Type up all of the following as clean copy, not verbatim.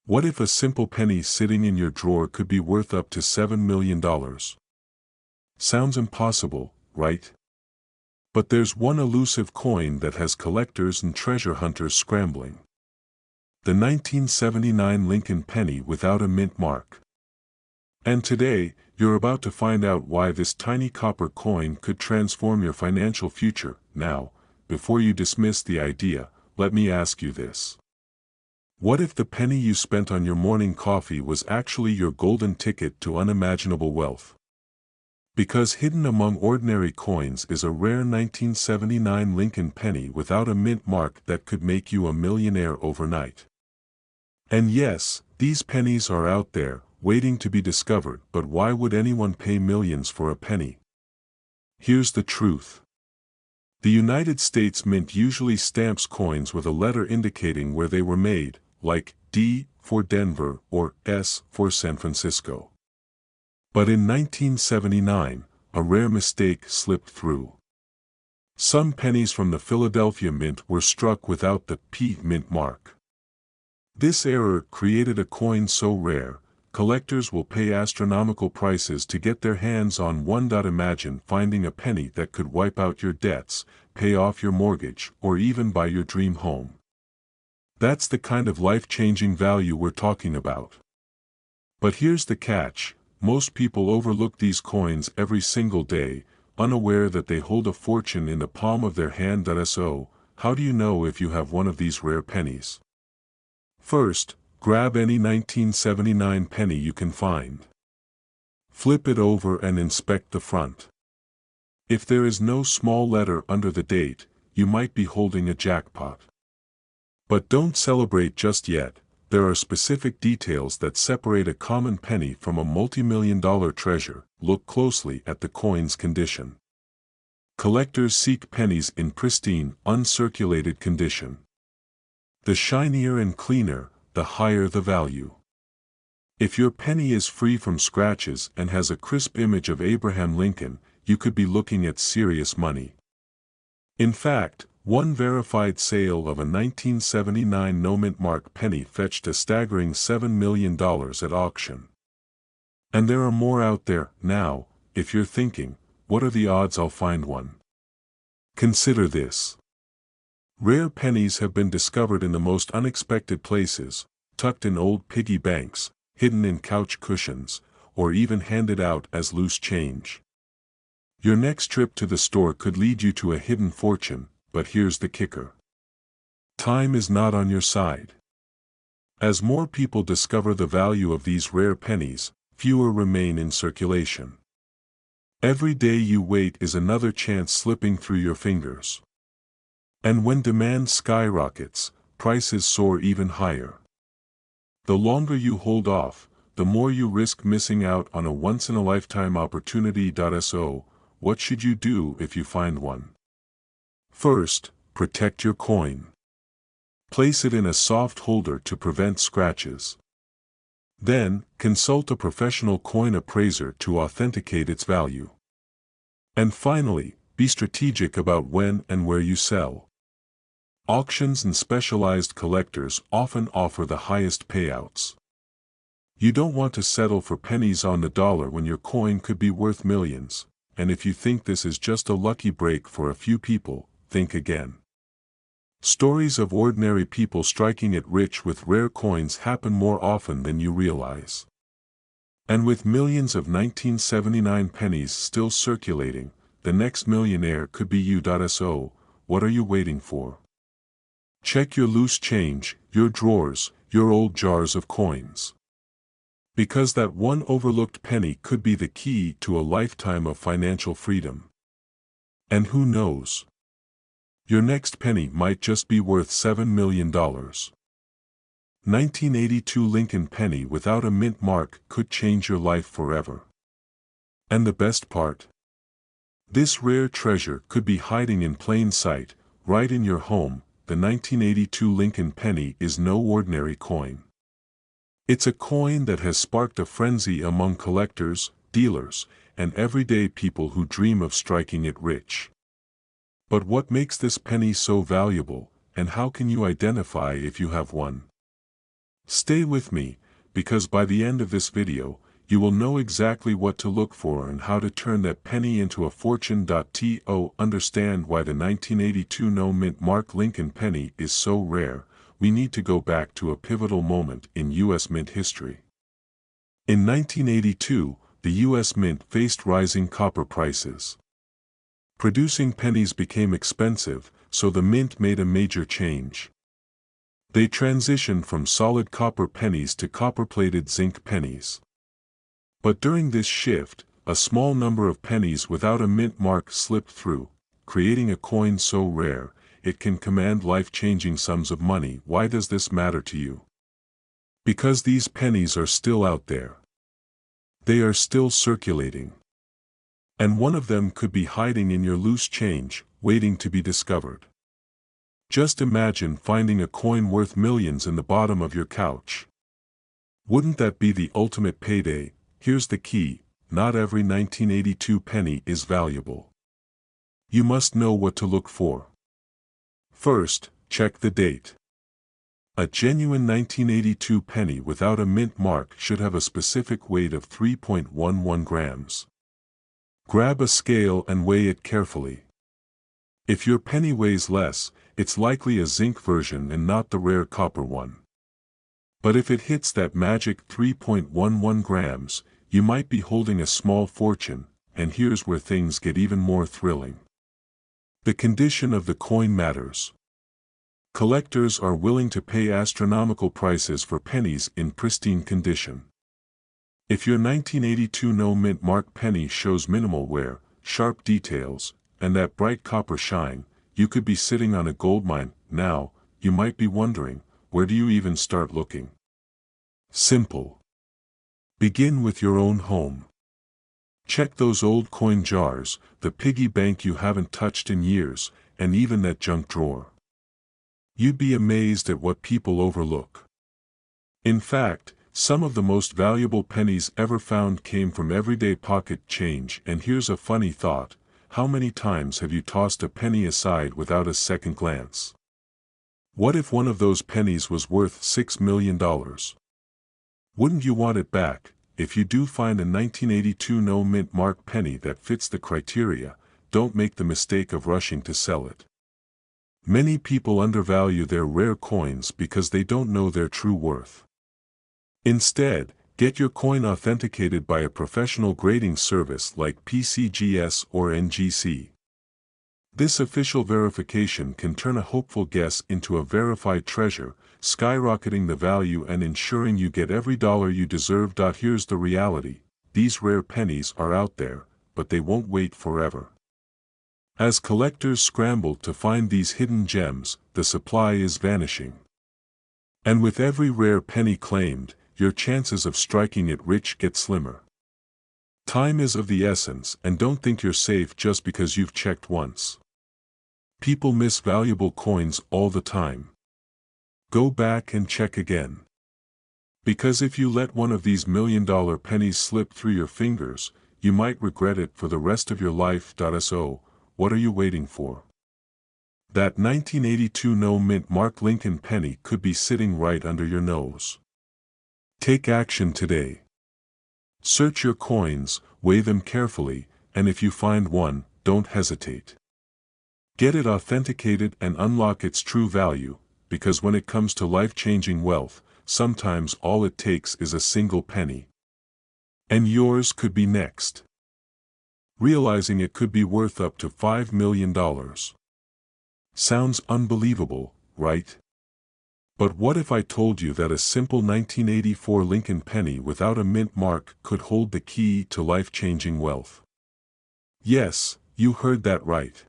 What if a simple penny sitting in your drawer could be worth up to $7 million? Sounds impossible, right? But there's one elusive coin that has collectors and treasure hunters scrambling. The 1979 Lincoln penny without a mint mark. And today, you're about to find out why this tiny copper coin could transform your financial future. Now, before you dismiss the idea, let me ask you this. What if the penny you spent on your morning coffee was actually your golden ticket to unimaginable wealth? Because hidden among ordinary coins is a rare 1979 Lincoln penny without a mint mark that could make you a millionaire overnight. And yes, these pennies are out there, waiting to be discovered, but why would anyone pay millions for a penny? Here's the truth. The United States Mint usually stamps coins with a letter indicating where they were made, like D for Denver or S for San Francisco. But in 1979, a rare mistake slipped through. Some pennies from the Philadelphia Mint were struck without the P mint mark. This error created a coin so rare, collectors will pay astronomical prices to get their hands on one. Imagine finding a penny that could wipe out your debts, pay off your mortgage, or even buy your dream home. That's the kind of life-changing value we're talking about. But here's the catch. Most people overlook these coins every single day, unaware that they hold a fortune in the palm of their hand. So, how do you know if you have one of these rare pennies? First, grab any 1979 penny you can find. Flip it over and inspect the front. If there is no small letter under the date, you might be holding a jackpot. But don't celebrate just yet. There are specific details that separate a common penny from a multi-million-dollar treasure. Look closely at the coin's condition. Collectors seek pennies in pristine, uncirculated condition. The shinier and cleaner, the higher the value. If your penny is free from scratches and has a crisp image of Abraham Lincoln, you could be looking at serious money. In fact, one verified sale of a 1979 no-mint mark penny fetched a staggering $7 million at auction. And there are more out there. Now, if you're thinking, what are the odds I'll find one? Consider this. Rare pennies have been discovered in the most unexpected places, tucked in old piggy banks, hidden in couch cushions, or even handed out as loose change. Your next trip to the store could lead you to a hidden fortune. But here's the kicker. Time is not on your side. As more people discover the value of these rare pennies, fewer remain in circulation. Every day you wait is another chance slipping through your fingers. And when demand skyrockets, prices soar even higher. The longer you hold off, the more you risk missing out on a once-in-a-lifetime opportunity. So, what should you do if you find one? First, protect your coin. Place it in a soft holder to prevent scratches. Then, consult a professional coin appraiser to authenticate its value. And finally, be strategic about when and where you sell. Auctions and specialized collectors often offer the highest payouts. You don't want to settle for pennies on the dollar when your coin could be worth millions, and if you think this is just a lucky break for a few people, think again. Stories of ordinary people striking it rich with rare coins happen more often than you realize. And with millions of 1979 pennies still circulating, the next millionaire could be you. So, what are you waiting for? Check your loose change, your drawers, your old jars of coins. Because that one overlooked penny could be the key to a lifetime of financial freedom. And who knows? Your next penny might just be worth $7 million. 1982 Lincoln penny without a mint mark could change your life forever. And the best part? This rare treasure could be hiding in plain sight, right in your home. The 1982 Lincoln penny is no ordinary coin. It's a coin that has sparked a frenzy among collectors, dealers, and everyday people who dream of striking it rich. But what makes this penny so valuable, and how can you identify if you have one? Stay with me, because by the end of this video, you will know exactly what to look for and how to turn that penny into a fortune. To understand why the 1982 no-mint mark Lincoln penny is so rare, we need to go back to a pivotal moment in U.S. mint history. In 1982, the U.S. Mint faced rising copper prices. Producing pennies became expensive, so the mint made a major change. They transitioned from solid copper pennies to copper-plated zinc pennies. But during this shift, a small number of pennies without a mint mark slipped through, creating a coin so rare, it can command life-changing sums of money. Why does this matter to you? Because these pennies are still out there. They are still circulating. And one of them could be hiding in your loose change, waiting to be discovered. Just imagine finding a coin worth millions in the bottom of your couch. Wouldn't that be the ultimate payday? Here's the key: not every 1982 penny is valuable. You must know what to look for. First, check the date. A genuine 1982 penny without a mint mark should have a specific weight of 3.11 grams. Grab a scale and weigh it carefully. If your penny weighs less, it's likely a zinc version and not the rare copper one. But if it hits that magic 3.11 grams, you might be holding a small fortune, and here's where things get even more thrilling. The condition of the coin matters. Collectors are willing to pay astronomical prices for pennies in pristine condition. If your 1982 no-mint mark penny shows minimal wear, sharp details, and that bright copper shine, you could be sitting on a goldmine. Now, you might be wondering, where do you even start looking? Simple. Begin with your own home. Check those old coin jars, the piggy bank you haven't touched in years, and even that junk drawer. You'd be amazed at what people overlook. In fact, some of the most valuable pennies ever found came from everyday pocket change. And here's a funny thought: how many times have you tossed a penny aside without a second glance? What if one of those pennies was worth $6 million? Wouldn't you want it back? If you do find a 1982 no-mint mark penny that fits the criteria, don't make the mistake of rushing to sell it. Many people undervalue their rare coins because they don't know their true worth. Instead, get your coin authenticated by a professional grading service like PCGS or NGC. This official verification can turn a hopeful guess into a verified treasure, skyrocketing the value and ensuring you get every dollar you deserve. Here's the reality: these rare pennies are out there, but they won't wait forever. As collectors scramble to find these hidden gems, the supply is vanishing. And with every rare penny claimed, your chances of striking it rich get slimmer. Time is of the essence, and don't think you're safe just because you've checked once. People miss valuable coins all the time. Go back and check again. Because if you let one of these million-dollar pennies slip through your fingers, you might regret it for the rest of your life. So, what are you waiting for? That 1982 no-mint mark Lincoln penny could be sitting right under your nose. Take action today. Search your coins, weigh them carefully, and if you find one, don't hesitate. Get it authenticated and unlock its true value, because when it comes to life-changing wealth, sometimes all it takes is a single penny. And yours could be next. Realizing it could be worth up to $5 million. Sounds unbelievable, right? But what if I told you that a simple 1984 Lincoln penny without a mint mark could hold the key to life-changing wealth? Yes, you heard that right.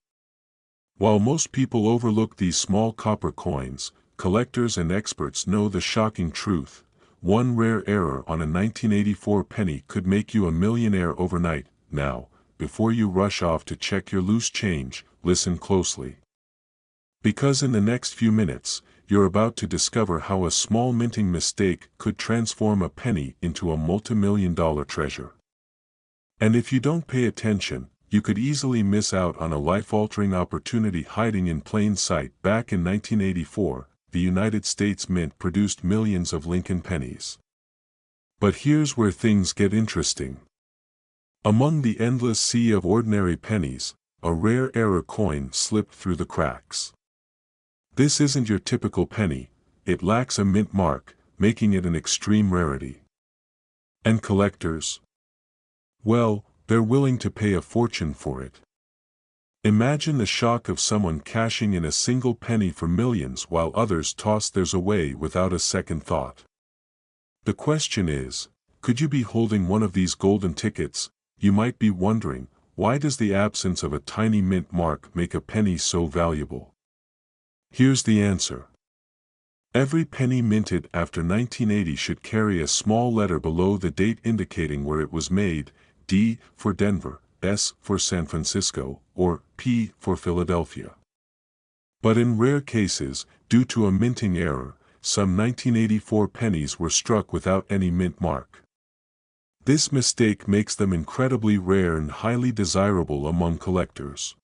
While most people overlook these small copper coins, collectors and experts know the shocking truth: one rare error on a 1984 penny could make you a millionaire overnight. Now, before you rush off to check your loose change, listen closely. Because in the next few minutes, you're about to discover how a small minting mistake could transform a penny into a multi-million-dollar treasure. And if you don't pay attention, you could easily miss out on a life-altering opportunity hiding in plain sight. Back in 1984, the United States Mint produced millions of Lincoln pennies. But here's where things get interesting. Among the endless sea of ordinary pennies, a rare error coin slipped through the cracks. This isn't your typical penny, it lacks a mint mark, making it an extreme rarity. And collectors? Well, they're willing to pay a fortune for it. Imagine the shock of someone cashing in a single penny for millions while others toss theirs away without a second thought. The question is, could you be holding one of these golden tickets? You might be wondering, why does the absence of a tiny mint mark make a penny so valuable? Here's the answer. Every penny minted after 1980 should carry a small letter below the date indicating where it was made, D for Denver, S for San Francisco, or P for Philadelphia. But in rare cases, due to a minting error, some 1984 pennies were struck without any mint mark. This mistake makes them incredibly rare and highly desirable among collectors.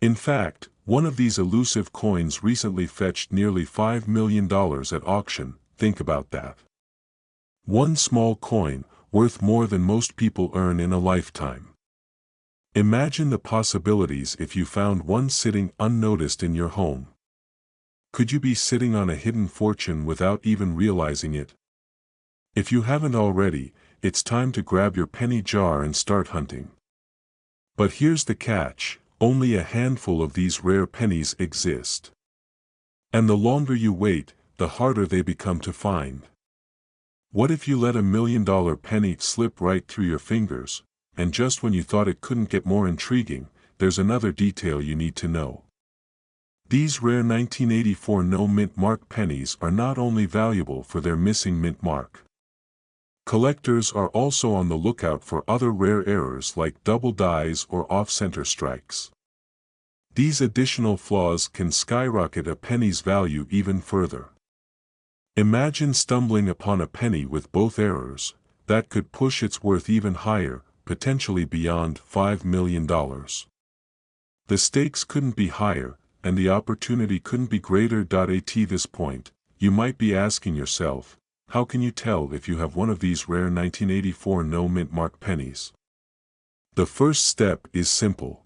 In fact, one of these elusive coins recently fetched nearly $5 million at auction. Think about that. One small coin, worth more than most people earn in a lifetime. Imagine the possibilities if you found one sitting unnoticed in your home. Could you be sitting on a hidden fortune without even realizing it? If you haven't already, it's time to grab your penny jar and start hunting. But here's the catch. Only a handful of these rare pennies exist. And the longer you wait, the harder they become to find. What if you let $1 million penny slip right through your fingers, and just when you thought it couldn't get more intriguing, there's another detail you need to know. These rare 1984 no-mint mark pennies are not only valuable for their missing mint mark. Collectors are also on the lookout for other rare errors like double dies or off-center strikes. These additional flaws can skyrocket a penny's value even further. Imagine stumbling upon a penny with both errors, that could push its worth even higher, potentially beyond $5 million. The stakes couldn't be higher, and the opportunity couldn't be greater. At this point, you might be asking yourself, how can you tell if you have one of these rare 1984 no-mint mark pennies? The first step is simple.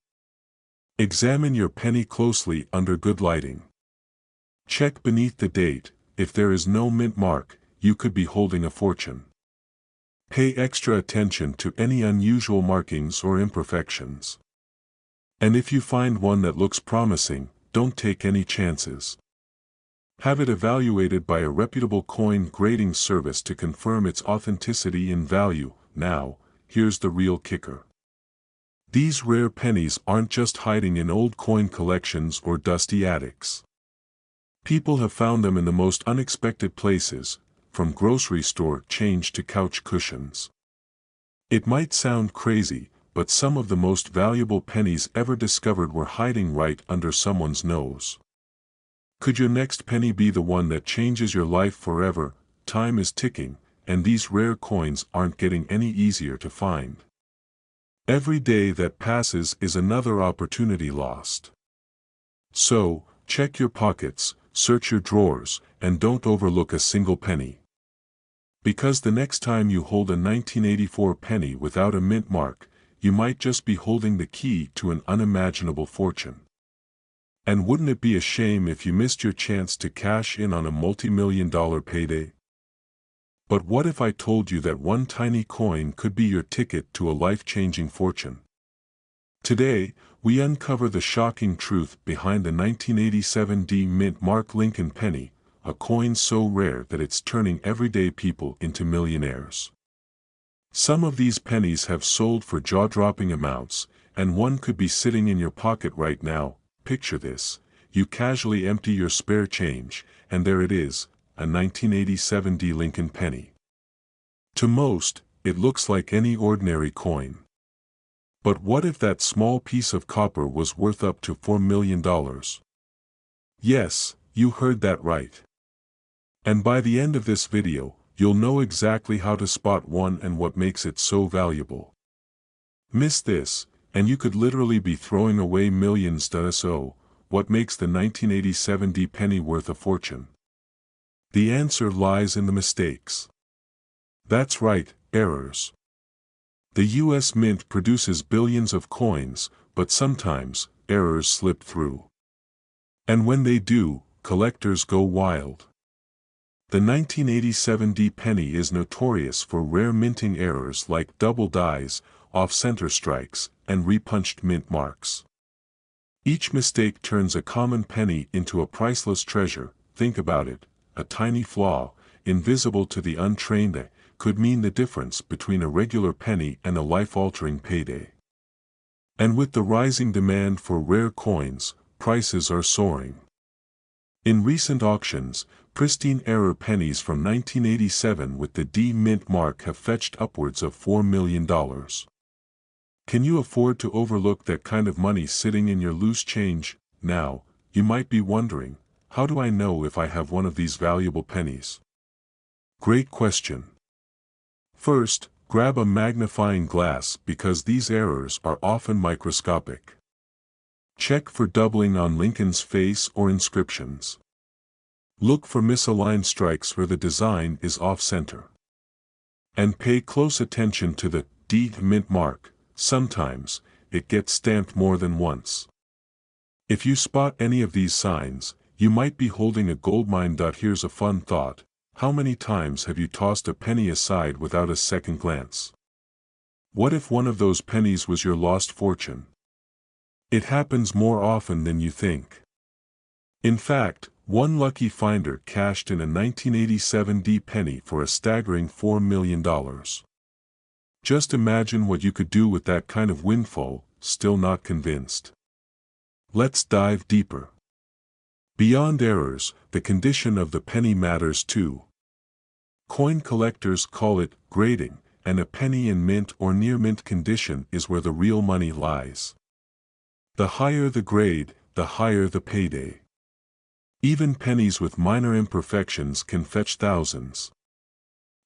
Examine your penny closely under good lighting. Check beneath the date. If there is no mint mark, you could be holding a fortune. Pay extra attention to any unusual markings or imperfections. And if you find one that looks promising, don't take any chances. Have it evaluated by a reputable coin grading service to confirm its authenticity and value. Now, here's the real kicker. These rare pennies aren't just hiding in old coin collections or dusty attics. People have found them in the most unexpected places, from grocery store change to couch cushions. It might sound crazy, but some of the most valuable pennies ever discovered were hiding right under someone's nose. Could your next penny be the one that changes your life forever? Time is ticking, and these rare coins aren't getting any easier to find. Every day that passes is another opportunity lost. So, check your pockets, search your drawers, and don't overlook a single penny. Because the next time you hold a 1984 penny without a mint mark, you might just be holding the key to an unimaginable fortune. And wouldn't it be a shame if you missed your chance to cash in on a multi-million-dollar payday? But what if I told you that one tiny coin could be your ticket to a life-changing fortune? Today, we uncover the shocking truth behind the 1987 D mint mark Lincoln penny, a coin so rare that it's turning everyday people into millionaires. Some of these pennies have sold for jaw-dropping amounts, and one could be sitting in your pocket right now. Picture this, you casually empty your spare change, and there it is, a 1987 D Lincoln penny. To most, it looks like any ordinary coin. But what if that small piece of copper was worth up to $4 million? Yes, you heard that right. And by the end of this video, you'll know exactly how to spot one and what makes it so valuable. Miss this, and you could literally be throwing away millions. So, what makes the 1987 D penny worth a fortune? The answer lies in the mistakes. That's right, errors. The US Mint produces billions of coins, but sometimes, errors slip through. And when they do, collectors go wild. The 1987 D penny is notorious for rare minting errors like double dies, off-center strikes, and repunched mint marks. Each mistake turns a common penny into a priceless treasure. Think about it, a tiny flaw, invisible to the untrained eye, could mean the difference between a regular penny and a life-altering payday. And with the rising demand for rare coins, prices are soaring. In recent auctions, pristine error pennies from 1987 with the D mint mark have fetched upwards of $4 million. Can you afford to overlook that kind of money sitting in your loose change? Now, you might be wondering, how do I know if I have one of these valuable pennies? Great question. First, grab a magnifying glass because these errors are often microscopic. Check for doubling on Lincoln's face or inscriptions. Look for misaligned strikes where the design is off-center. And pay close attention to the D mint mark. Sometimes, it gets stamped more than once. If you spot any of these signs, you might be holding a goldmine. Here's a fun thought. How many times have you tossed a penny aside without a second glance? What if one of those pennies was your lost fortune? It happens more often than you think. In fact, one lucky finder cashed in a 1987 D penny for a staggering $4 million. Just imagine what you could do with that kind of windfall. Still not convinced? Let's dive deeper. Beyond errors, the condition of the penny matters too. Coin collectors call it grading, and a penny in mint or near mint condition is where the real money lies. The higher the grade, the higher the payday. Even pennies with minor imperfections can fetch thousands.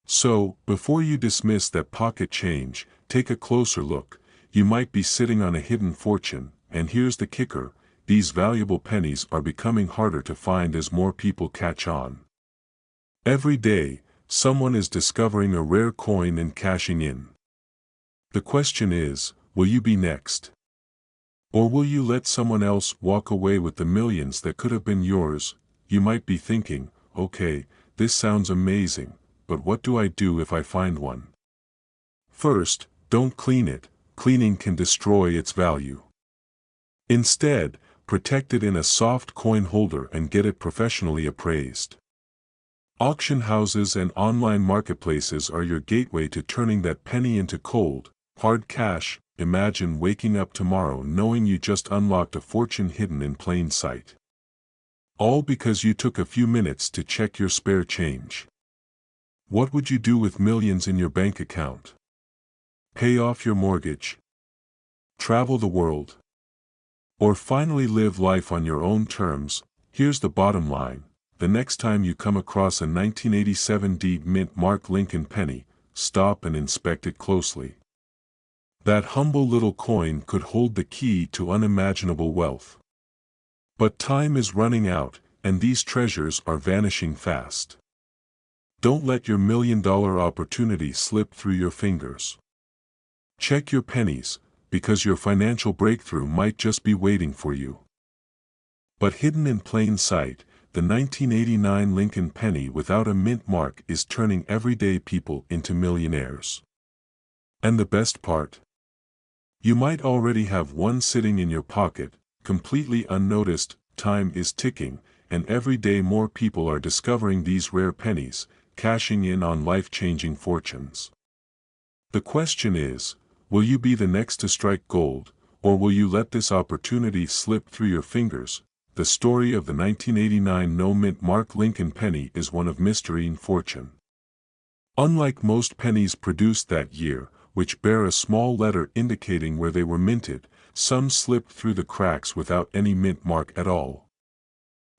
So, before you dismiss that pocket change, take a closer look. You might be sitting on a hidden fortune, and here's the kicker, these valuable pennies are becoming harder to find as more people catch on. Every day, someone is discovering a rare coin and cashing in. The question is, will you be next? Or will you let someone else walk away with the millions that could have been yours? You might be thinking, okay, this sounds amazing, but what do I do if I find one? First, don't clean it. Cleaning can destroy its value. Instead, protect it in a soft coin holder and get it professionally appraised. Auction houses and online marketplaces are your gateway to turning that penny into cold, hard cash. Imagine waking up tomorrow knowing you just unlocked a fortune hidden in plain sight. All because you took a few minutes to check your spare change. What would you do with millions in your bank account? Pay off your mortgage? Travel the world? Or finally live life on your own terms? Here's the bottom line. The next time you come across a 1987 D mint mark Lincoln penny, stop and inspect it closely. That humble little coin could hold the key to unimaginable wealth. But time is running out, and these treasures are vanishing fast. Don't let your million-dollar opportunity slip through your fingers. Check your pennies, because your financial breakthrough might just be waiting for you. But hidden in plain sight, the 1989 Lincoln penny without a mint mark is turning everyday people into millionaires. And the best part? You might already have one sitting in your pocket, completely unnoticed. Time is ticking, and every day more people are discovering these rare pennies, cashing in on life-changing fortunes. The question is, will you be the next to strike gold, or will you let this opportunity slip through your fingers? The story of the 1989 no-mint mark Lincoln penny is one of mystery and fortune. Unlike most pennies produced that year, which bear a small letter indicating where they were minted, some slipped through the cracks without any mint mark at all.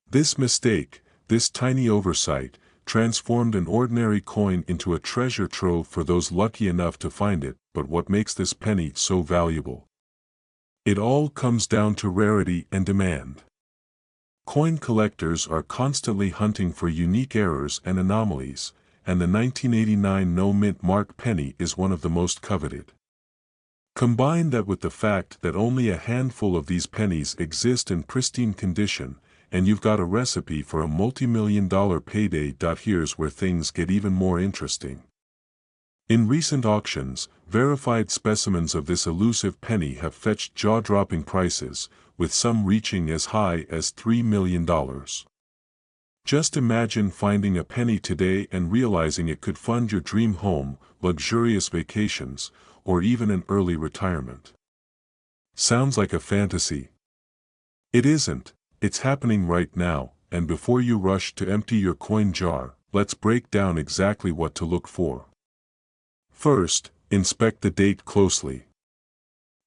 This mistake, this tiny oversight, transformed an ordinary coin into a treasure trove for those lucky enough to find it. But what makes this penny so valuable? It all comes down to rarity and demand. Coin collectors are constantly hunting for unique errors and anomalies, and the 1989 no-mint mark penny is one of the most coveted. Combine that with the fact that only a handful of these pennies exist in pristine condition, and you've got a recipe for a multi-million-dollar payday. Here's where things get even more interesting. In recent auctions, verified specimens of this elusive penny have fetched jaw-dropping prices, with some reaching as high as $3 million. Just imagine finding a penny today and realizing it could fund your dream home, luxurious vacations, or even an early retirement. Sounds like a fantasy? It isn't, it's happening right now, and before you rush to empty your coin jar, let's break down exactly what to look for. First, inspect the date closely.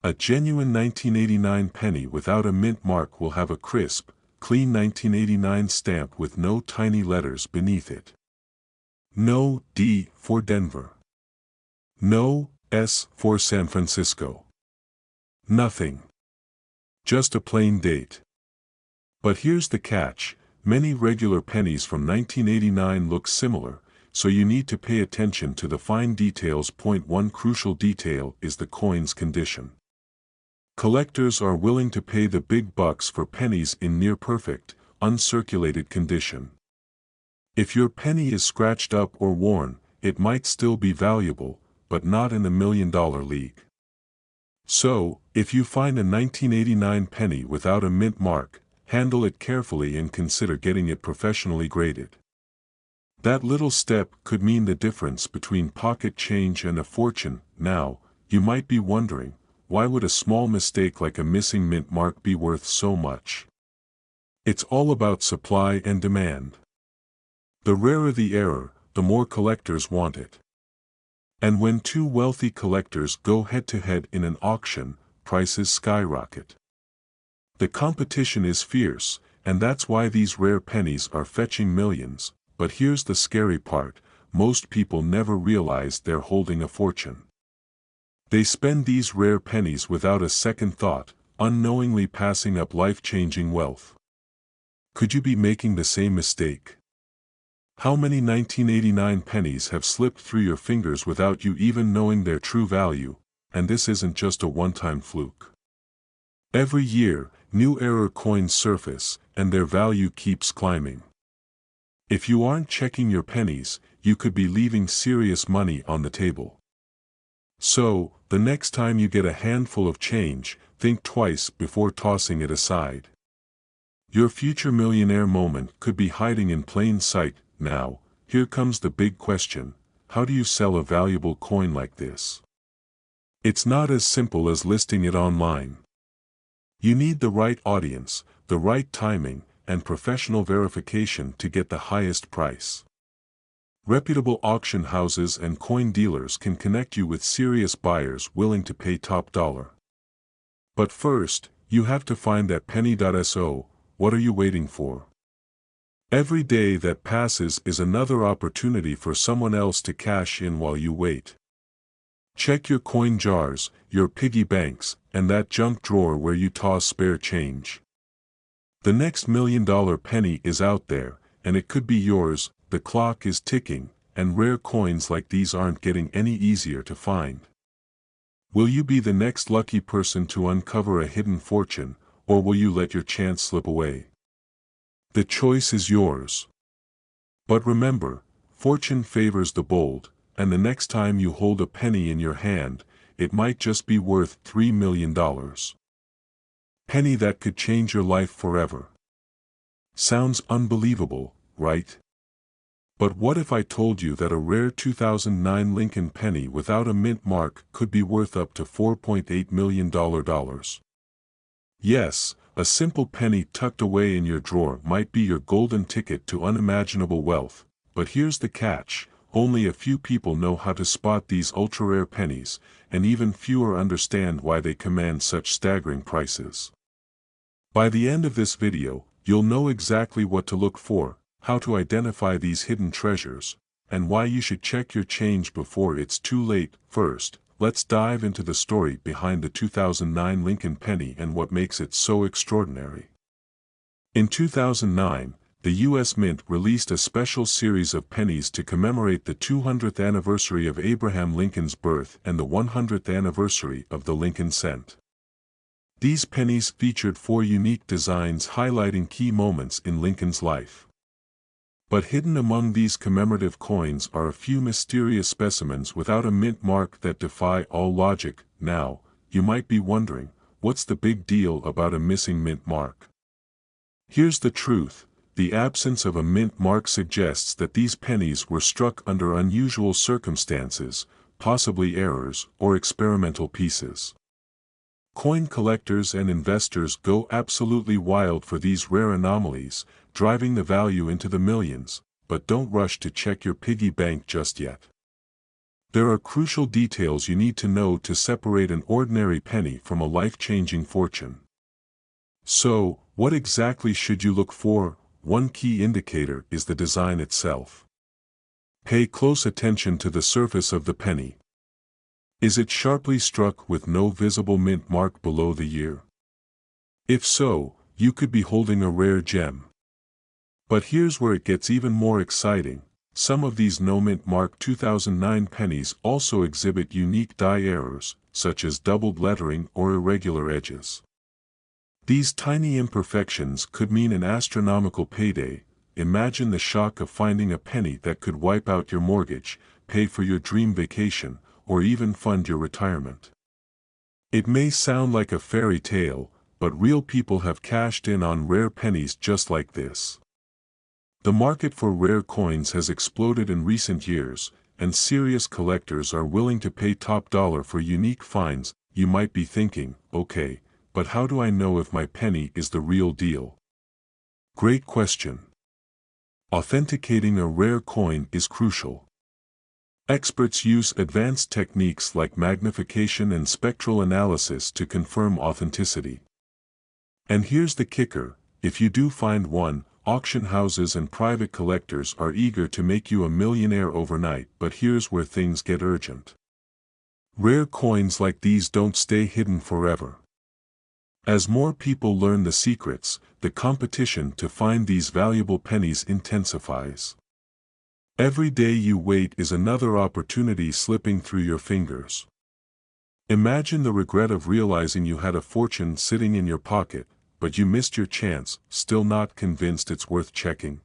A genuine 1989 penny without a mint mark will have a crisp, clean 1989 stamp with no tiny letters beneath it. No D for Denver. No S for San Francisco. Nothing. Just a plain date. But here's the catch, many regular pennies from 1989 look similar, so you need to pay attention to the fine details. One crucial detail is the coin's condition. Collectors are willing to pay the big bucks for pennies in near-perfect, uncirculated condition. If your penny is scratched up or worn, it might still be valuable, but not in the million-dollar league. So, if you find a 1989 penny without a mint mark, handle it carefully and consider getting it professionally graded. That little step could mean the difference between pocket change and a fortune. Now, you might be wondering, why would a small mistake like a missing mint mark be worth so much? It's all about supply and demand. The rarer the error, the more collectors want it. And when two wealthy collectors go head-to-head in an auction, prices skyrocket. The competition is fierce, and that's why these rare pennies are fetching millions. But here's the scary part, most people never realize they're holding a fortune. They spend these rare pennies without a second thought, unknowingly passing up life-changing wealth. Could you be making the same mistake? How many 1989 pennies have slipped through your fingers without you even knowing their true value, and this isn't just a one-time fluke. Every year, new error coins surface, and their value keeps climbing. If you aren't checking your pennies, you could be leaving serious money on the table. So, the next time you get a handful of change, think twice before tossing it aside. Your future millionaire moment could be hiding in plain sight. Now, here comes the big question, how do you sell a valuable coin like this? It's not as simple as listing it online. You need the right audience, the right timing, and professional verification to get the highest price. Reputable auction houses and coin dealers can connect you with serious buyers willing to pay top dollar. But first, you have to find that penny.so. What are you waiting for? Every day that passes is another opportunity for someone else to cash in while you wait. Check your coin jars, your piggy banks, and that junk drawer where you toss spare change. The next million-dollar penny is out there, and it could be yours. The clock is ticking, and rare coins like these aren't getting any easier to find. Will you be the next lucky person to uncover a hidden fortune, or will you let your chance slip away? The choice is yours. But remember, fortune favors the bold, and the next time you hold a penny in your hand, it might just be worth $3 million. Penny that could change your life forever. Sounds unbelievable, right? But what if I told you that a rare 2009 Lincoln penny without a mint mark could be worth up to $4.8 million? Yes, a simple penny tucked away in your drawer might be your golden ticket to unimaginable wealth, but here's the catch, only a few people know how to spot these ultra-rare pennies, and even fewer understand why they command such staggering prices. By the end of this video, you'll know exactly what to look for, how to identify these hidden treasures, and why you should check your change before it's too late. First, let's dive into the story behind the 2009 Lincoln penny and what makes it so extraordinary. In 2009, the U.S. Mint released a special series of pennies to commemorate the 200th anniversary of Abraham Lincoln's birth and the 100th anniversary of the Lincoln cent. These pennies featured 4 unique designs highlighting key moments in Lincoln's life. But hidden among these commemorative coins are a few mysterious specimens without a mint mark that defy all logic. Now, you might be wondering, what's the big deal about a missing mint mark? Here's the truth: the absence of a mint mark suggests that these pennies were struck under unusual circumstances, possibly errors or experimental pieces. Coin collectors and investors go absolutely wild for these rare anomalies, driving the value into the millions, but don't rush to check your piggy bank just yet. There are crucial details you need to know to separate an ordinary penny from a life-changing fortune. So, what exactly should you look for? One key indicator is the design itself. Pay close attention to the surface of the penny. Is it sharply struck with no visible mint mark below the year? If so, you could be holding a rare gem. But here's where it gets even more exciting: some of these no mint mark 2009 pennies also exhibit unique die errors, such as doubled lettering or irregular edges. These tiny imperfections could mean an astronomical payday. Imagine the shock of finding a penny that could wipe out your mortgage, pay for your dream vacation, or even fund your retirement. It may sound like a fairy tale, but real people have cashed in on rare pennies just like this. The market for rare coins has exploded in recent years, and serious collectors are willing to pay top dollar for unique finds. You might be thinking, okay, but how do I know if my penny is the real deal? Great question. Authenticating a rare coin is crucial. Experts use advanced techniques like magnification and spectral analysis to confirm authenticity. And here's the kicker: if you do find one, auction houses and private collectors are eager to make you a millionaire overnight. But here's where things get urgent. Rare coins like these don't stay hidden forever. As more people learn the secrets, the competition to find these valuable pennies intensifies. Every day you wait is another opportunity slipping through your fingers. Imagine the regret of realizing you had a fortune sitting in your pocket, but you missed your chance, still not convinced it's worth checking.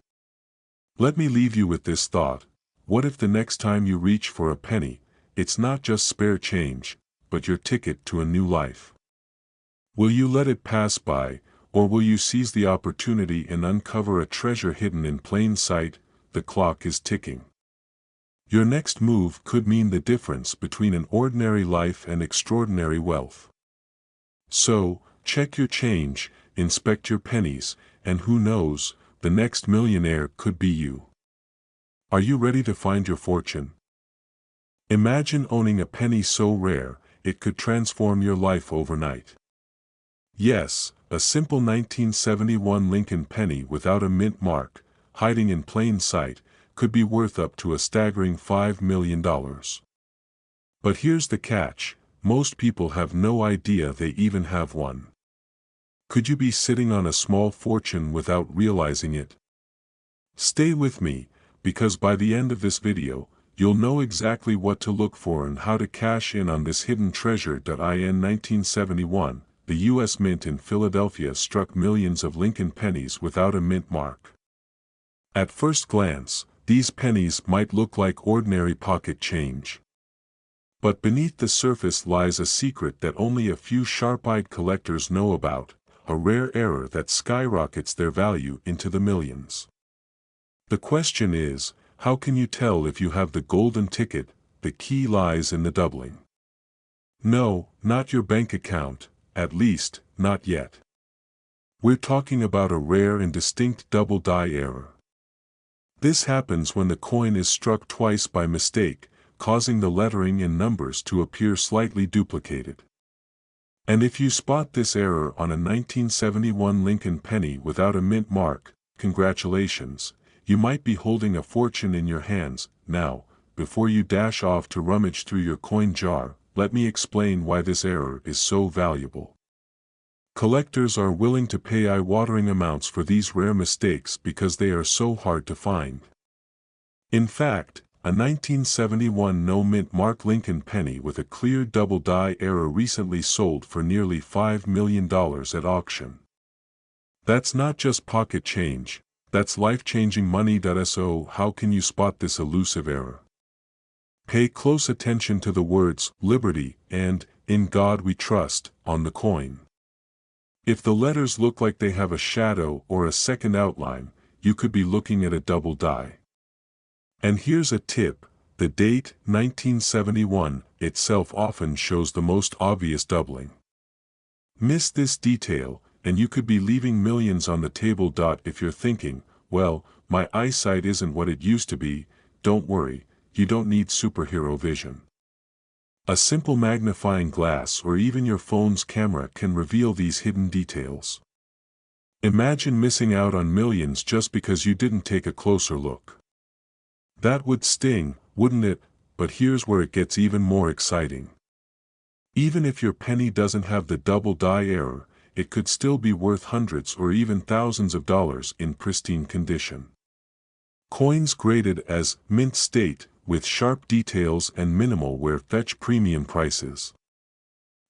Let me leave you with this thought: what if the next time you reach for a penny, it's not just spare change, but your ticket to a new life? Will you let it pass by, or will you seize the opportunity and uncover a treasure hidden in plain sight? The clock is ticking. Your next move could mean the difference between an ordinary life and extraordinary wealth. So, check your change, inspect your pennies, and who knows, the next millionaire could be you. Are you ready to find your fortune? Imagine owning a penny so rare, it could transform your life overnight. Yes, a simple 1971 Lincoln penny without a mint mark, hiding in plain sight, could be worth up to a staggering $5 million. But here's the catch: most people have no idea they even have one. Could you be sitting on a small fortune without realizing it? Stay with me, because by the end of this video, you'll know exactly what to look for and how to cash in on this hidden treasure. In 1971, the U.S. Mint in Philadelphia struck millions of Lincoln pennies without a mint mark. At first glance, these pennies might look like ordinary pocket change. But beneath the surface lies a secret that only a few sharp-eyed collectors know about, a rare error that skyrockets their value into the millions. The question is, how can you tell if you have the golden ticket? The key lies in the doubling. No, not your bank account, at least, not yet. We're talking about a rare and distinct double die error. This happens when the coin is struck twice by mistake, causing the lettering and numbers to appear slightly duplicated. And if you spot this error on a 1971 Lincoln penny without a mint mark, congratulations, you might be holding a fortune in your hands. Now, before you dash off to rummage through your coin jar, let me explain why this error is so valuable. Collectors are willing to pay eye-watering amounts for these rare mistakes because they are so hard to find. In fact, a 1971 no-mint Mark Lincoln penny with a clear double-die error recently sold for nearly $5 million at auction. That's not just pocket change, that's life-changing money. So how can you spot this elusive error? Pay close attention to the words "Liberty" and "In God We Trust" on the coin. If the letters look like they have a shadow or a second outline, you could be looking at a double die. And here's a tip: the date, 1971, itself often shows the most obvious doubling. Miss this detail, and you could be leaving millions on the table. If you're thinking, well, my eyesight isn't what it used to be, don't worry, you don't need superhero vision. A simple magnifying glass or even your phone's camera can reveal these hidden details. Imagine missing out on millions just because you didn't take a closer look. That would sting, wouldn't it? But here's where it gets even more exciting. Even if your penny doesn't have the double die error, it could still be worth hundreds or even thousands of dollars in pristine condition. Coins graded as mint state, with sharp details and minimal wear, fetch premium prices.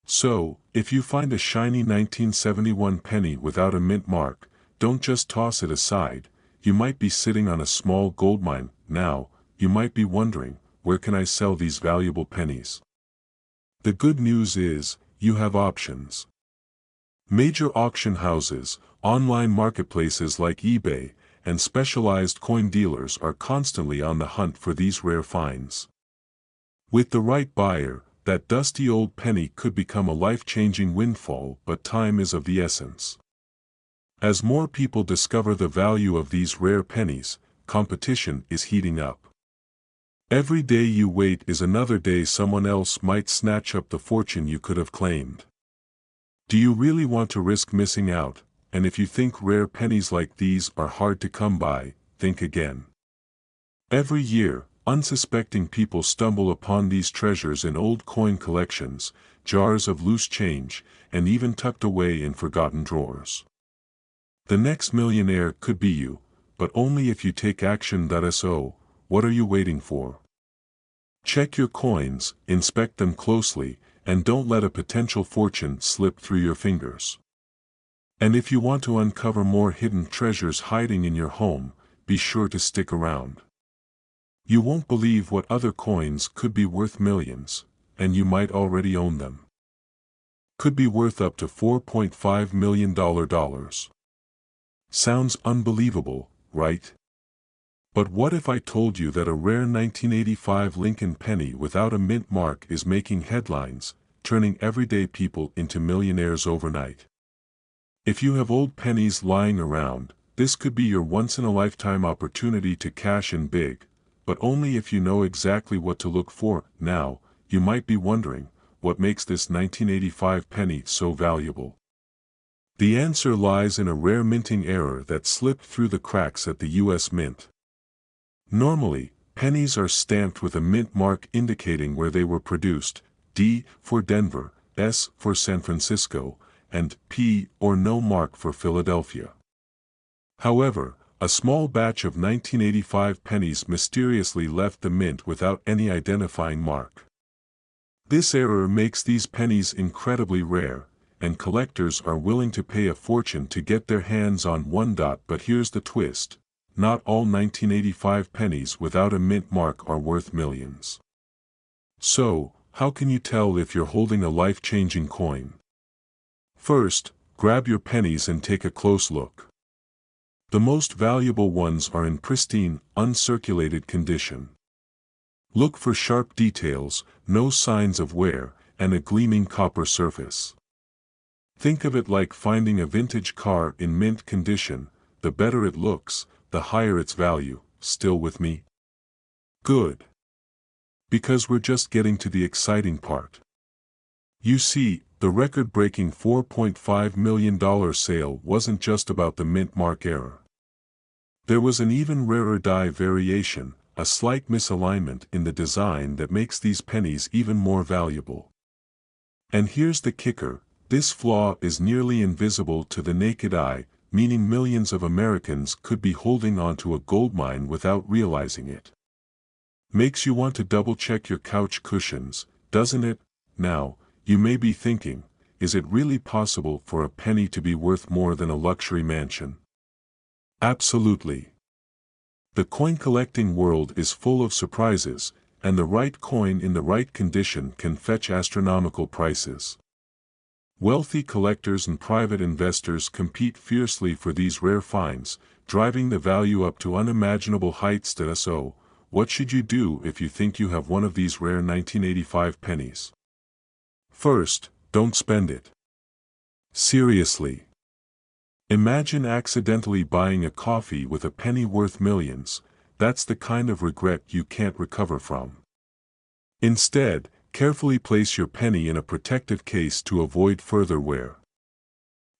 So, if you find a shiny 1971 penny without a mint mark, don't just toss it aside. You might be sitting on a small gold mine. Now, you might be wondering, where can I sell these valuable pennies? The good news is, you have options. Major auction houses, online marketplaces like eBay, and specialized coin dealers are constantly on the hunt for these rare finds. With the right buyer, that dusty old penny could become a life-changing windfall, but time is of the essence. As more people discover the value of these rare pennies, competition is heating up. Every day you wait is another day someone else might snatch up the fortune you could have claimed. Do you really want to risk missing out? And if you think rare pennies like these are hard to come by, think again. Every year, unsuspecting people stumble upon these treasures in old coin collections, jars of loose change, and even tucked away in forgotten drawers. The next millionaire could be you, but only if you take action. So, what are you waiting for? Check your coins, inspect them closely, and don't let a potential fortune slip through your fingers. And if you want to uncover more hidden treasures hiding in your home, be sure to stick around. You won't believe what other coins could be worth millions, and you might already own them. Could be worth up to $4.5 million. Sounds unbelievable, right? But what if I told you that a rare 1985 Lincoln penny without a mint mark is making headlines, turning everyday people into millionaires overnight? If you have old pennies lying around, this could be your once-in-a-lifetime opportunity to cash in big, but only if you know exactly what to look for. Now, you might be wondering, what makes this 1985 penny so valuable? The answer lies in a rare minting error that slipped through the cracks at the U.S. Mint. Normally, pennies are stamped with a mint mark indicating where they were produced, D for Denver, S for San Francisco, and P or no mark for Philadelphia. However, a small batch of 1985 pennies mysteriously left the mint without any identifying mark. This error makes these pennies incredibly rare, and collectors are willing to pay a fortune to get their hands on one. But here's the twist: not all 1985 pennies without a mint mark are worth millions. So, how can you tell if you're holding a life-changing coin? First, grab your pennies and take a close look. The most valuable ones are in pristine, uncirculated condition. Look for sharp details, no signs of wear, and a gleaming copper surface. Think of it like finding a vintage car in mint condition. The better it looks, the higher its value. Still with me? Good. Because we're just getting to the exciting part. You see, the record-breaking $4.5 million sale wasn't just about the mint mark error. There was an even rarer die variation, a slight misalignment in the design that makes these pennies even more valuable. And here's the kicker: This flaw is nearly invisible to the naked eye, meaning millions of Americans could be holding onto a goldmine without realizing it. Makes you want to double-check your couch cushions, doesn't it? Now, you may be thinking, is it really possible for a penny to be worth more than a luxury mansion? Absolutely. The coin collecting world is full of surprises, and the right coin in the right condition can fetch astronomical prices. Wealthy collectors and private investors compete fiercely for these rare finds, driving the value up to unimaginable heights. So, what should you do if you think you have one of these rare 1985 pennies? First, don't spend it. Seriously. Imagine accidentally buying a coffee with a penny worth millions. That's the kind of regret you can't recover from. Instead, carefully place your penny in a protective case to avoid further wear.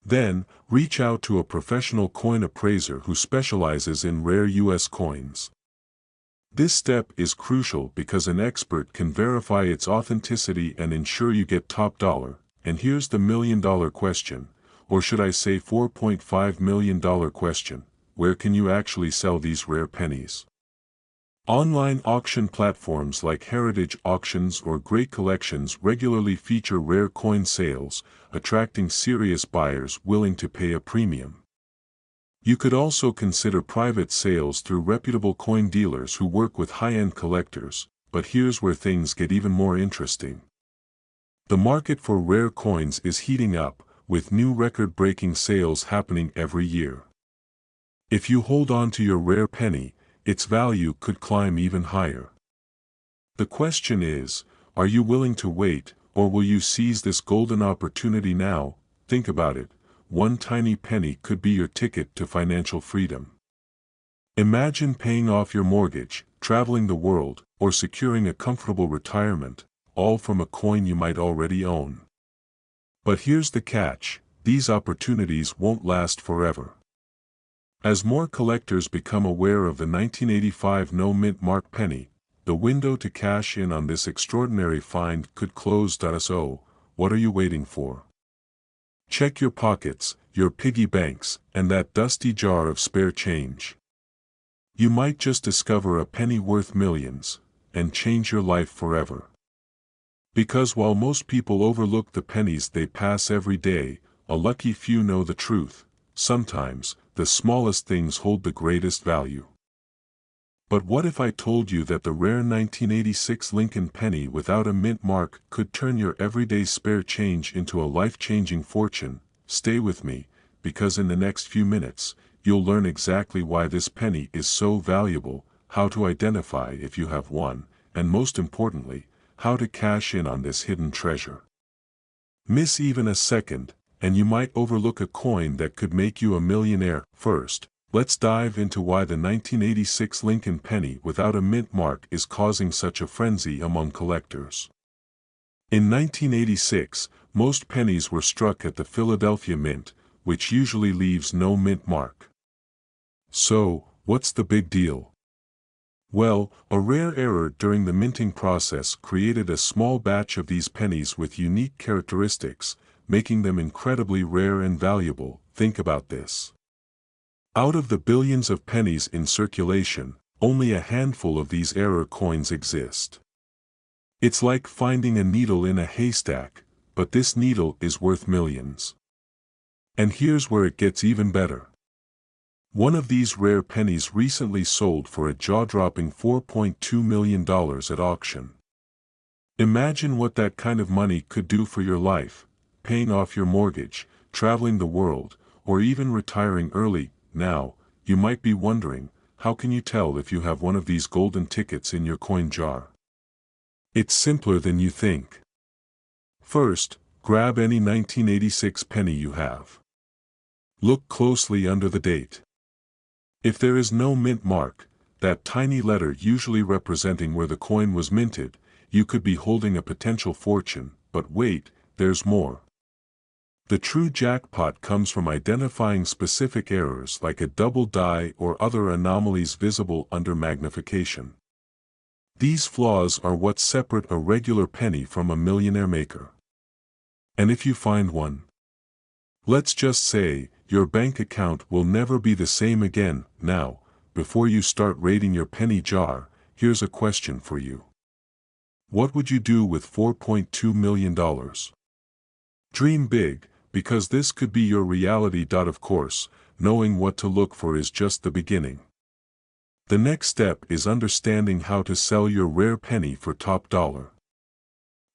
Then, reach out to a professional coin appraiser who specializes in rare U.S. coins. This step is crucial because an expert can verify its authenticity and ensure you get top dollar. And here's the million-dollar question, or should I say $4.5 million question, where can you actually sell these rare pennies? Online auction platforms like Heritage Auctions or Great Collections regularly feature rare coin sales, attracting serious buyers willing to pay a premium. You could also consider private sales through reputable coin dealers who work with high-end collectors, but here's where things get even more interesting. The market for rare coins is heating up, with new record-breaking sales happening every year. If you hold on to your rare penny, its value could climb even higher. The question is, are you willing to wait, or will you seize this golden opportunity now? Think about it, one tiny penny could be your ticket to financial freedom. Imagine paying off your mortgage, traveling the world, or securing a comfortable retirement, all from a coin you might already own. But here's the catch, these opportunities won't last forever. As more collectors become aware of the 1985 no-mint mark penny, the window to cash in on this extraordinary find could close. So, what are you waiting for? Check your pockets, your piggy banks, and that dusty jar of spare change. You might just discover a penny worth millions, and change your life forever. Because while most people overlook the pennies they pass every day, a lucky few know the truth. Sometimes, the smallest things hold the greatest value. But what if I told you that the rare 1986 Lincoln penny without a mint mark could turn your everyday spare change into a life-changing fortune? Stay with me, because in the next few minutes, you'll learn exactly why this penny is so valuable, how to identify if you have one, and most importantly, how to cash in on this hidden treasure. Miss even a second, and you might overlook a coin that could make you a millionaire. First, let's dive into why the 1986 Lincoln penny without a mint mark is causing such a frenzy among collectors. In 1986, most pennies were struck at the Philadelphia Mint, which usually leaves no mint mark. So, what's the big deal? Well, a rare error during the minting process created a small batch of these pennies with unique characteristics, making them incredibly rare and valuable. Think about this. Out of the billions of pennies in circulation, only a handful of these error coins exist. It's like finding a needle in a haystack, but this needle is worth millions. And here's where it gets even better. One of these rare pennies recently sold for a jaw-dropping $4.2 million at auction. Imagine what that kind of money could do for your life, paying off your mortgage, traveling the world, or even retiring early. Now, you might be wondering, how can you tell if you have one of these golden tickets in your coin jar? It's simpler than you think. First, grab any 1986 penny you have. Look closely under the date. If there is no mint mark, that tiny letter usually representing where the coin was minted, you could be holding a potential fortune. But wait, there's more. The true jackpot comes from identifying specific errors like a double die or other anomalies visible under magnification. These flaws are what separate a regular penny from a millionaire maker. And if you find one, let's just say, your bank account will never be the same again. Now, before you start raiding your penny jar, here's a question for you. What would you do with $4.2 million? Dream big, because this could be your reality. Of course, knowing what to look for is just the beginning. The next step is understanding how to sell your rare penny for top dollar.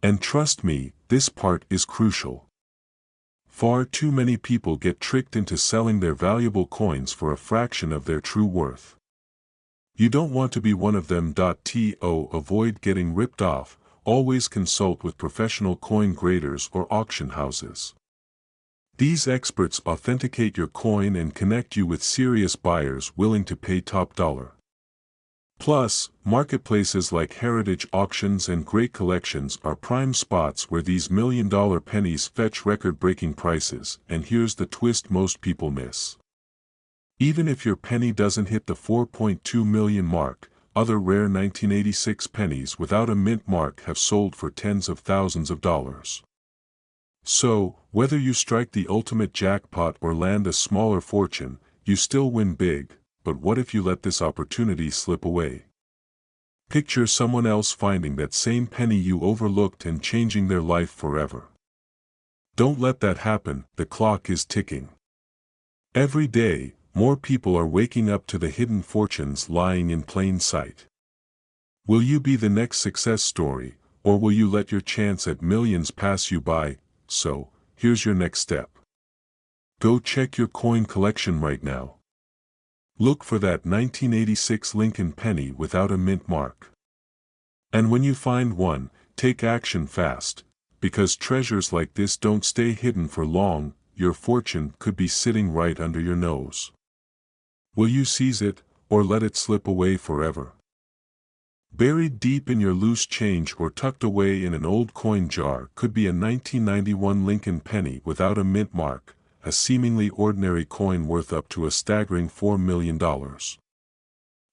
And trust me, this part is crucial. Far too many people get tricked into selling their valuable coins for a fraction of their true worth. You don't want to be one of them. To avoid getting ripped off, always consult with professional coin graders or auction houses. These experts authenticate your coin and connect you with serious buyers willing to pay top dollar. Plus, marketplaces like heritage auctions and great collections are prime spots where these million-dollar pennies fetch record-breaking prices. And here's the twist most people miss. Even if your penny doesn't hit the 4.2 million mark, other rare 1986 pennies without a mint mark have sold for tens of thousands of dollars. So, whether you strike the ultimate jackpot or land a smaller fortune, you still win big. But what if you let this opportunity slip away? Picture someone else finding that same penny you overlooked and changing their life forever. Don't let that happen. The clock is ticking. Every day, more people are waking up to the hidden fortunes lying in plain sight. Will you be the next success story, or will you let your chance at millions pass you by? So, here's your next step. Go check your coin collection right now. Look for that 1986 Lincoln penny without a mint mark. And when you find one, take action fast, because treasures like this don't stay hidden for long. Your fortune could be sitting right under your nose. Will you seize it, or let it slip away forever? Buried deep in your loose change or tucked away in an old coin jar could be a 1991 Lincoln penny without a mint mark, a seemingly ordinary coin worth up to a staggering $4 million.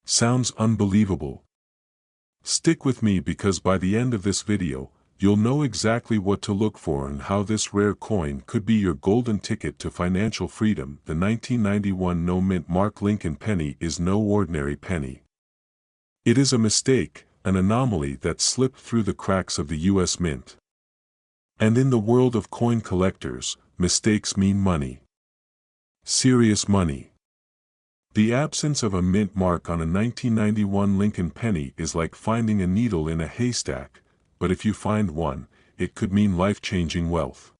Sounds unbelievable? Stick with me, because by the end of this video, you'll know exactly what to look for and how this rare coin could be your golden ticket to financial freedom. The 1991 no mint mark Lincoln penny is no ordinary penny. It is a mistake, an anomaly that slipped through the cracks of the U.S. Mint. And in the world of coin collectors, mistakes mean money. Serious money. The absence of a mint mark on a 1991 Lincoln penny is like finding a needle in a haystack, but if you find one, it could mean life-changing wealth.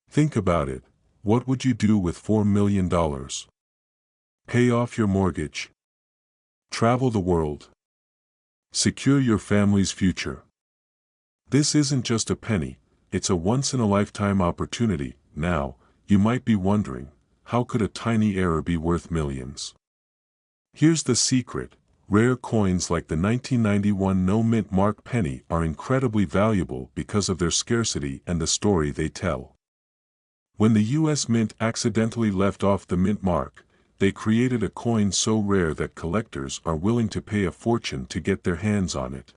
Think about it. What would you do with $4 million? Pay off your mortgage? Travel the world? Secure your family's future? This isn't just a penny, it's a once-in-a-lifetime opportunity. Now, you might be wondering, how could a tiny error be worth millions? Here's the secret. Rare coins like the 1991 no mint mark penny are incredibly valuable because of their scarcity and the story they tell. When the U.S. Mint accidentally left off the mint mark, they created a coin so rare that collectors are willing to pay a fortune to get their hands on it.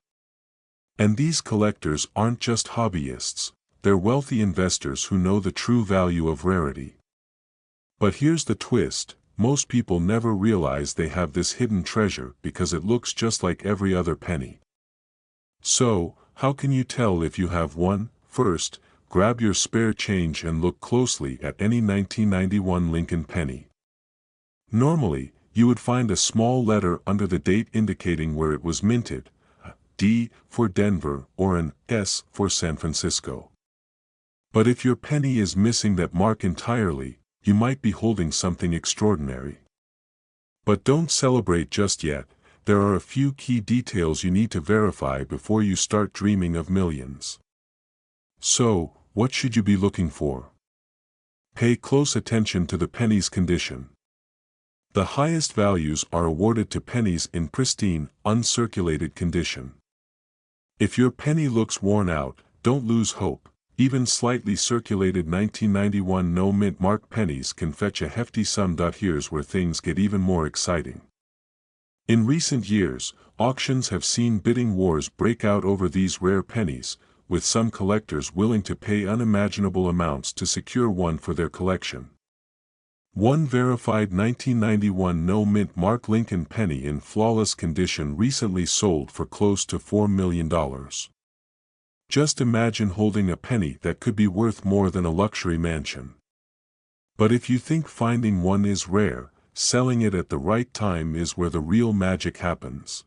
And these collectors aren't just hobbyists, they're wealthy investors who know the true value of rarity. But here's the twist, most people never realize they have this hidden treasure because it looks just like every other penny. So, how can you tell if you have one? First, grab your spare change and look closely at any 1991 Lincoln penny. Normally, you would find a small letter under the date indicating where it was minted, a D for Denver or an S for San Francisco. But if your penny is missing that mark entirely, you might be holding something extraordinary. But don't celebrate just yet. There are a few key details you need to verify before you start dreaming of millions. So, what should you be looking for? Pay close attention to the penny's condition. The highest values are awarded to pennies in pristine, uncirculated condition. If your penny looks worn out, don't lose hope. Even slightly circulated 1991 no mint mark pennies can fetch a hefty sum. Here's where things get even more exciting. In recent years, auctions have seen bidding wars break out over these rare pennies, with some collectors willing to pay unimaginable amounts to secure one for their collection. One verified 1991 no-mint Mark Lincoln penny in flawless condition recently sold for close to $4 million. Just imagine holding a penny that could be worth more than a luxury mansion. But if you think finding one is rare, selling it at the right time is where the real magic happens.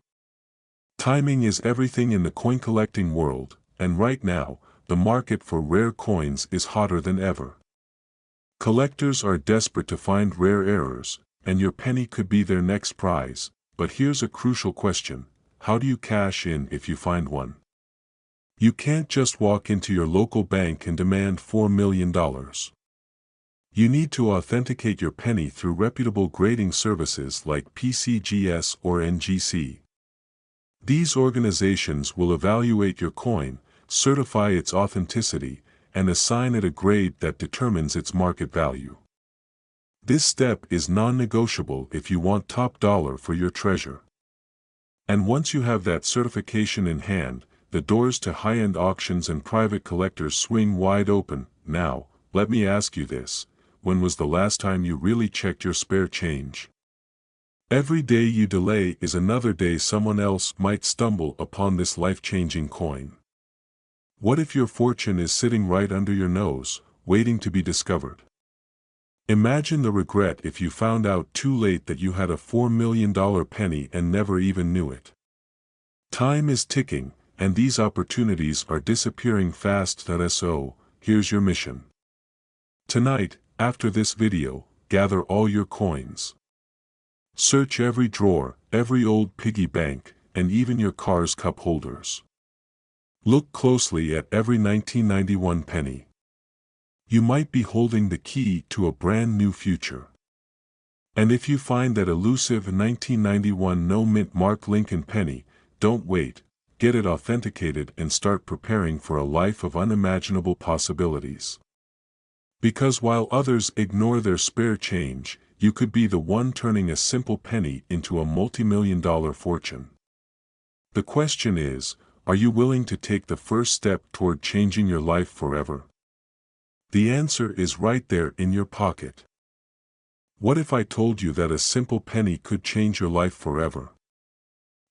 Timing is everything in the coin collecting world, and right now, the market for rare coins is hotter than ever. Collectors are desperate to find rare errors, and your penny could be their next prize. But here's a crucial question: how do you cash in if you find one? You can't just walk into your local bank and demand $4 million. You need to authenticate your penny through reputable grading services like PCGS or NGC. These organizations will evaluate your coin, certify its authenticity, and assign it a grade that determines its market value. This step is non-negotiable if you want top dollar for your treasure. And once you have that certification in hand, the doors to high-end auctions and private collectors swing wide open. Now, let me ask you this: when was the last time you really checked your spare change? Every day you delay is another day someone else might stumble upon this life-changing coin. What if your fortune is sitting right under your nose, waiting to be discovered? Imagine the regret if you found out too late that you had a $4 million penny and never even knew it. Time is ticking, and these opportunities are disappearing fast. So, here's your mission. Tonight, after this video, gather all your coins. Search every drawer, every old piggy bank, and even your car's cup holders. Look closely at every 1991 penny. You might be holding the key to a brand new future. And if you find that elusive 1991 no-mint Mark Lincoln penny, don't wait, get it authenticated and start preparing for a life of unimaginable possibilities. Because while others ignore their spare change, you could be the one turning a simple penny into a multi-million-dollar fortune. The question is, are you willing to take the first step toward changing your life forever? The answer is right there in your pocket. What if I told you that a simple penny could change your life forever?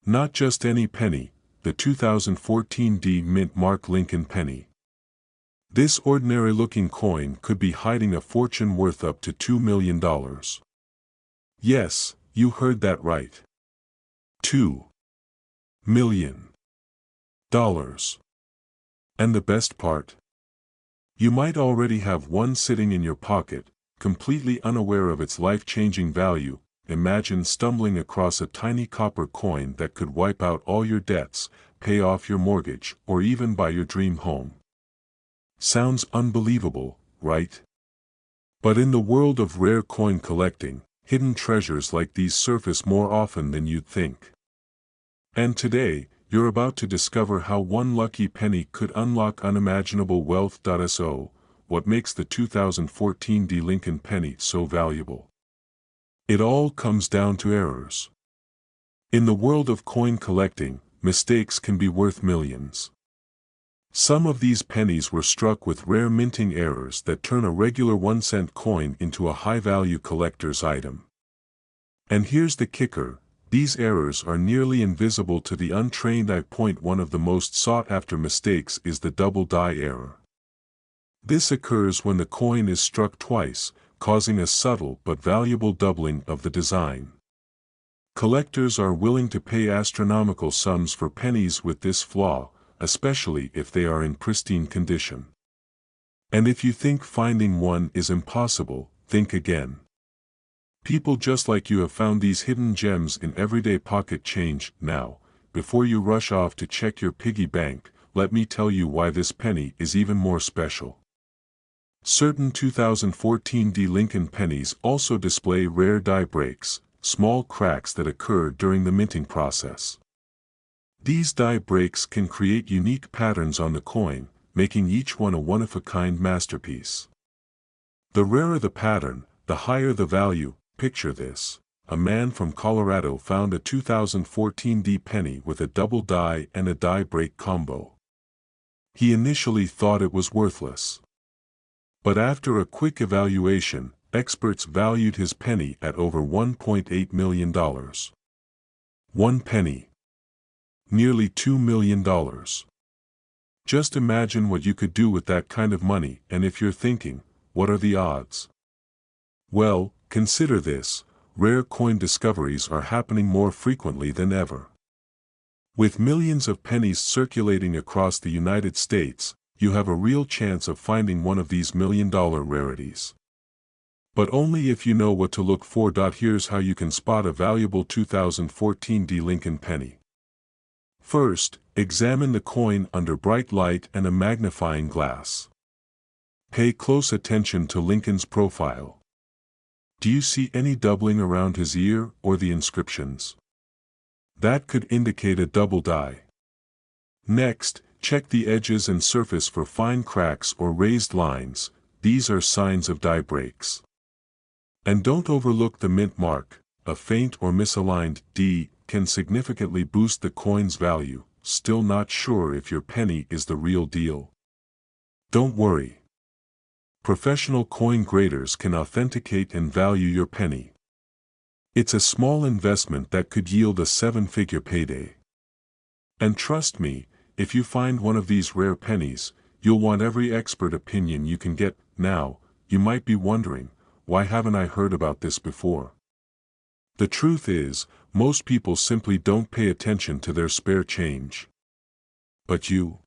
Not just any penny, the 2014 mint Mark Lincoln penny. This ordinary-looking coin could be hiding a fortune worth up to $2 million. Yes, you heard that right. $2 million. And the best part? You might already have one sitting in your pocket, completely unaware of its life-changing value. Imagine stumbling across a tiny copper coin that could wipe out all your debts, pay off your mortgage, or even buy your dream home. Sounds unbelievable, right? But in the world of rare coin collecting, hidden treasures like these surface more often than you'd think. And today, you're about to discover how one lucky penny could unlock unimaginable wealth. So, what makes the 2014 Lincoln penny so valuable? It all comes down to errors. In the world of coin collecting, mistakes can be worth millions. Some of these pennies were struck with rare minting errors that turn a regular 1-cent coin into a high-value collector's item. And here's the kicker: these errors are nearly invisible to the untrained eye. One of the most sought-after mistakes is the double die error. This occurs when the coin is struck twice, causing a subtle but valuable doubling of the design. Collectors are willing to pay astronomical sums for pennies with this flaw, especially if they are in pristine condition. And if you think finding one is impossible, think again. People just like you have found these hidden gems in everyday pocket change. Now, before you rush off to check your piggy bank, let me tell you why this penny is even more special. Certain 2014 Lincoln pennies also display rare die breaks, small cracks that occur during the minting process. These die breaks can create unique patterns on the coin, making each one a one-of-a-kind masterpiece. The rarer the pattern, the higher the value. Picture this: a man from Colorado found a 2014 penny with a double die and a die break combo. He initially thought it was worthless. But after a quick evaluation, experts valued his penny at over $1.8 million. One penny. Nearly $2 million. Just imagine what you could do with that kind of money, and if you're thinking, what are the odds? Well, consider this: rare coin discoveries are happening more frequently than ever. With millions of pennies circulating across the United States, you have a real chance of finding one of these million-dollar rarities. But only if you know what to look for. Here's how you can spot a valuable 2014 D. Lincoln penny. First, examine the coin under bright light and a magnifying glass. Pay close attention to Lincoln's profile. Do you see any doubling around his ear or the inscriptions? That could indicate a double die. Next, check the edges and surface for fine cracks or raised lines. These are signs of die breaks. And don't overlook the mint mark. A faint or misaligned D can significantly boost the coin's value. Still not sure if your penny is the real deal? Don't worry. Professional coin graders can authenticate and value your penny. It's a small investment that could yield a seven-figure payday. And trust me, if you find one of these rare pennies, you'll want every expert opinion you can get. Now, you might be wondering, why haven't I heard about this before? The truth is, most people simply don't pay attention to their spare change. But you're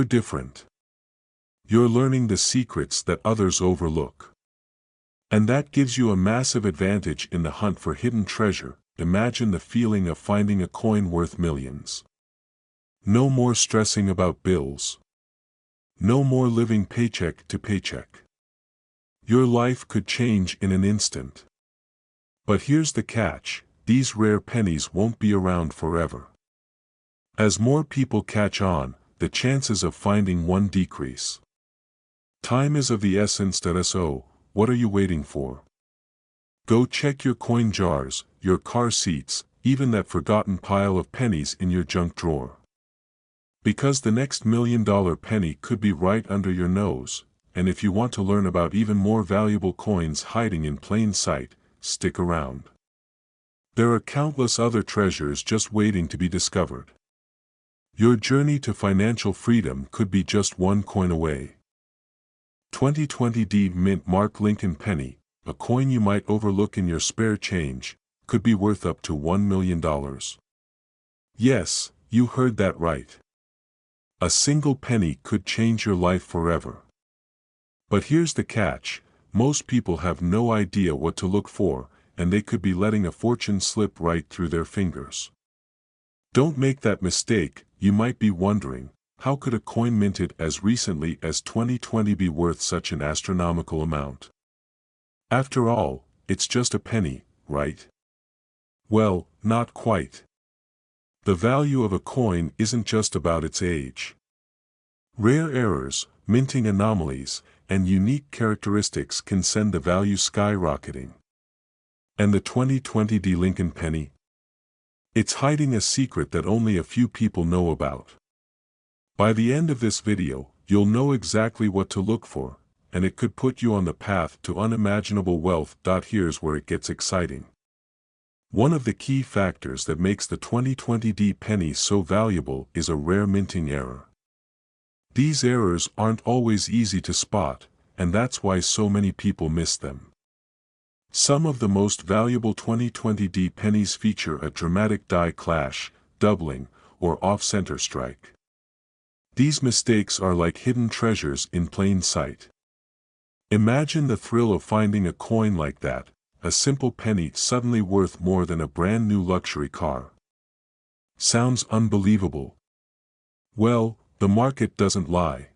different. You're learning the secrets that others overlook. And that gives you a massive advantage in the hunt for hidden treasure. Imagine the feeling of finding a coin worth millions. No more stressing about bills. No more living paycheck to paycheck. Your life could change in an instant. But here's the catch: these rare pennies won't be around forever. As more people catch on, the chances of finding one decrease. Time is of the essence. So, what are you waiting for? Go check your coin jars, your car seats, even that forgotten pile of pennies in your junk drawer. Because the next million-dollar penny could be right under your nose. And if you want to learn about even more valuable coins hiding in plain sight, stick around. There are countless other treasures just waiting to be discovered. Your journey to financial freedom could be just one coin away. 2020 D. Mint Mark Lincoln penny, a coin you might overlook in your spare change, could be worth up to $1 million. Yes, you heard that right. A single penny could change your life forever. But here's the catch: most people have no idea what to look for, and they could be letting a fortune slip right through their fingers. Don't make that mistake. You might be wondering, how could a coin minted as recently as 2020 be worth such an astronomical amount? After all, it's just a penny, right? Well, not quite. The value of a coin isn't just about its age. Rare errors, minting anomalies, and unique characteristics can send the value skyrocketing. And the 2020 D. Lincoln penny? It's hiding a secret that only a few people know about. By the end of this video, you'll know exactly what to look for, and it could put you on the path to unimaginable wealth. Here's where it gets exciting. One of the key factors that makes the 2020 D penny so valuable is a rare minting error. These errors aren't always easy to spot, and that's why so many people miss them. Some of the most valuable 2020 D pennies feature a dramatic die clash, doubling, or off-center strike. These mistakes are like hidden treasures in plain sight. Imagine the thrill of finding a coin like that, a simple penny suddenly worth more than a brand new luxury car. Sounds unbelievable? Well, the market doesn't lie.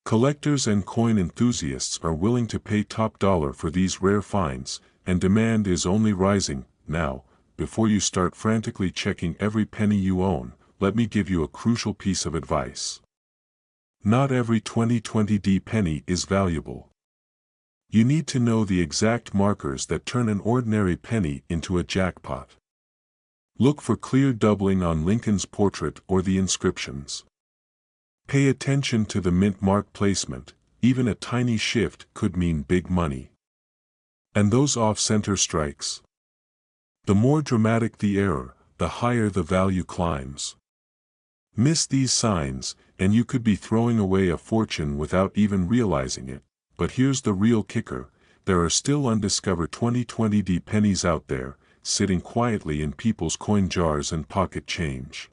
Collectors and coin enthusiasts are willing to pay top dollar for these rare finds, and demand is only rising. Now, before you start frantically checking every penny you own, let me give you a crucial piece of advice. Not every 2020 D penny is valuable. You need to know the exact markers that turn an ordinary penny into a jackpot. Look for clear doubling on Lincoln's portrait or the inscriptions. Pay attention to the mint mark placement, even a tiny shift could mean big money. And those off-center strikes. The more dramatic the error, the higher the value climbs. Miss these signs, and you could be throwing away a fortune without even realizing it. But here's the real kicker: there are still undiscovered 2020 pennies out there, sitting quietly in people's coin jars and pocket change.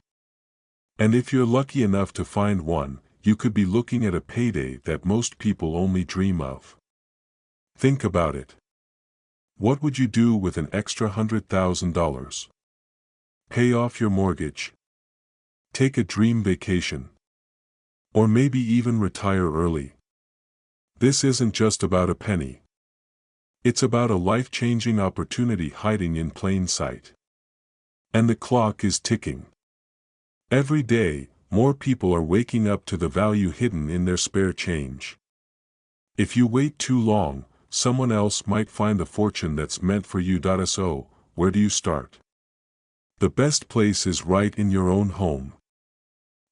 And if you're lucky enough to find one, you could be looking at a payday that most people only dream of. Think about it. What would you do with an extra $100,000? Pay off your mortgage? Take a dream vacation? Or maybe even retire early? This isn't just about a penny. It's about a life-changing opportunity hiding in plain sight. And the clock is ticking. Every day, more people are waking up to the value hidden in their spare change. If you wait too long, someone else might find the fortune that's meant for you. So, where do you start? The best place is right in your own home.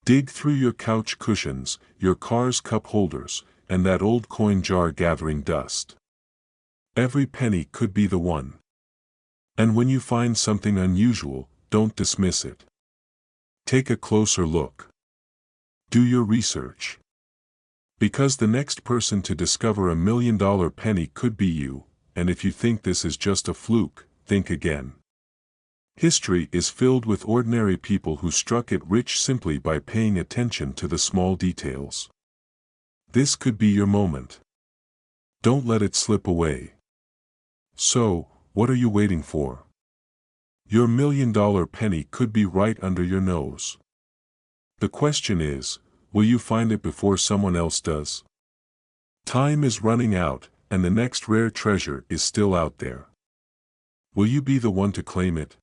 Dig through your couch cushions, your car's cup holders, and that old coin jar gathering dust. Every penny could be the one. And when you find something unusual, don't dismiss it. Take a closer look. Do your research. Because the next person to discover $1 million penny could be you, and if you think this is just a fluke, think again. History is filled with ordinary people who struck it rich simply by paying attention to the small details. This could be your moment. Don't let it slip away. So, what are you waiting for? Your $1 million penny could be right under your nose. The question is, will you find it before someone else does? Time is running out, and the next rare treasure is still out there. Will you be the one to claim it?